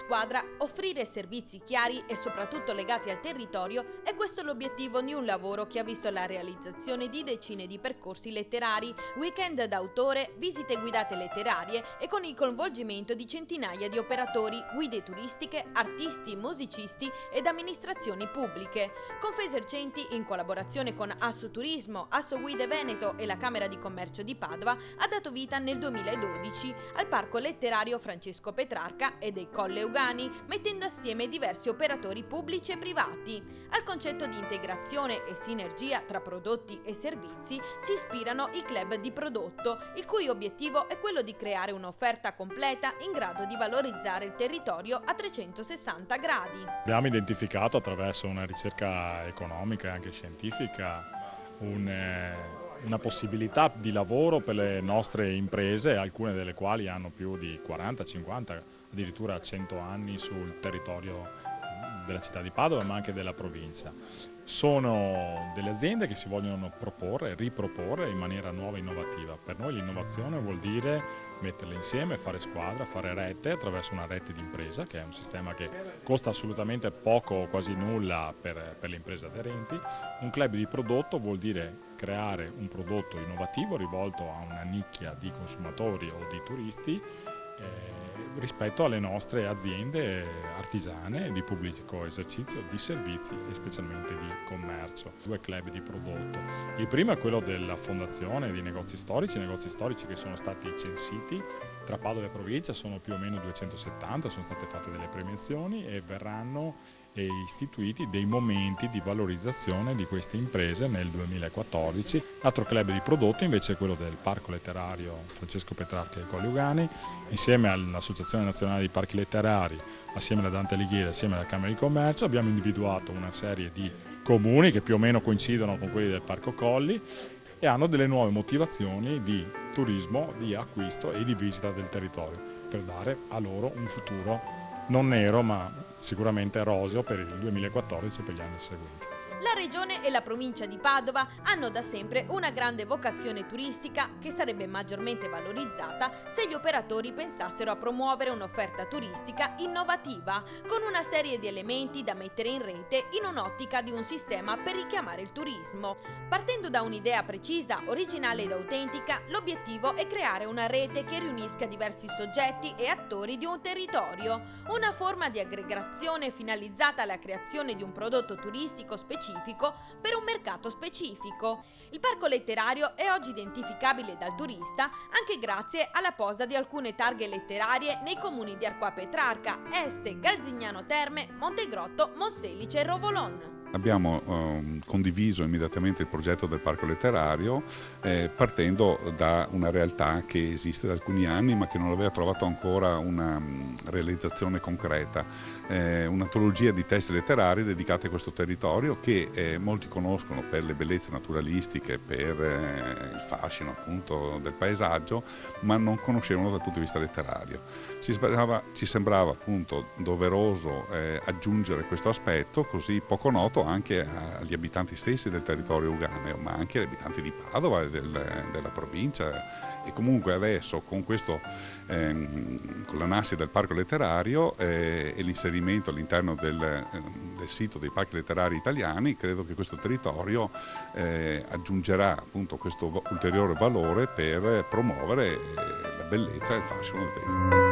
squadra, offrire servizi chiari e soprattutto legati al territorio è questo l'obiettivo di un lavoro che ha visto la realizzazione di decine di percorsi letterari, weekend d'autore, visite guidate letterarie e con il coinvolgimento di centinaia di operatori, guide turistiche, artisti, musicisti ed amministrazioni pubbliche. Confesercenti, in collaborazione con Assoturismo, Assoguide Veneto e la Camera di Commercio di Padova, ha dato vita nel 2012 al Parco Letterario Francesco Petrarca e dei Colle Euganei, mettendo assieme diversi operatori pubblici e privati. Al concetto di integrazione e sinergia tra prodotti e servizi si ispirano i club di prodotto, il cui obiettivo è quello di creare un'offerta completa in grado di valorizzare il territorio a 360 gradi. Abbiamo identificato attraverso una ricerca economica e anche scientifica una possibilità di lavoro per le nostre imprese, alcune delle quali hanno più di 40, 50, addirittura 100 anni sul territorio della città di Padova ma anche della provincia. Sono delle aziende che si vogliono proporre, riproporre in maniera nuova e innovativa. Per noi l'innovazione vuol dire metterle insieme, fare squadra, fare rete attraverso una rete di impresa, che è un sistema che costa assolutamente poco o quasi nulla per le imprese aderenti. Un club di prodotto vuol dire creare un prodotto innovativo rivolto a una nicchia di consumatori o di turisti rispetto alle nostre aziende artigiane di pubblico esercizio, di servizi e specialmente di commercio. Due club di prodotto. Il primo è quello della fondazione di negozi storici che sono stati censiti. Tra Padova e provincia sono più o meno 270, sono state fatte delle premiazioni e verranno istituiti dei momenti di valorizzazione di queste imprese nel 2014. L'altro club di prodotto invece è quello del Parco Letterario Francesco Petrarca e Colle Euganei, insieme all'Associazione Nazionale dei Parchi Letterari, assieme alla Dante Alighieri, assieme alla Camera di Commercio, abbiamo individuato una serie di comuni che più o meno coincidono con quelli del Parco Colli e hanno delle nuove motivazioni di turismo, di acquisto e di visita del territorio per dare a loro un futuro non nero ma sicuramente roseo per il 2014 e per gli anni seguenti. La regione e la provincia di Padova hanno da sempre una grande vocazione turistica che sarebbe maggiormente valorizzata se gli operatori pensassero a promuovere un'offerta turistica innovativa, con una serie di elementi da mettere in rete in un'ottica di un sistema per richiamare il turismo. Partendo da un'idea precisa, originale ed autentica, l'obiettivo è creare una rete che riunisca diversi soggetti e attori di un territorio, una forma di aggregazione finalizzata alla creazione di un prodotto turistico specifico per un mercato specifico. Il parco letterario è oggi identificabile dal turista anche grazie alla posa di alcune targhe letterarie nei comuni di Arquà Petrarca, Este, Galzignano Terme, Montegrotto, Monselice e Rovolon. Abbiamo condiviso immediatamente il progetto del Parco Letterario partendo da una realtà che esiste da alcuni anni ma che non aveva trovato ancora una realizzazione concreta. Un'antologia di testi letterari dedicate a questo territorio che molti conoscono per le bellezze naturalistiche, per il fascino appunto del paesaggio, ma non conoscevano dal punto di vista letterario. Ci sembrava appunto doveroso aggiungere questo aspetto così poco noto anche agli abitanti stessi del territorio euganeo, ma anche agli abitanti di Padova e della provincia. E comunque adesso con la nascita del Parco Letterario e l'inserimento all'interno del sito dei parchi letterari italiani, credo che questo territorio aggiungerà appunto questo ulteriore valore per promuovere la bellezza e il fascino del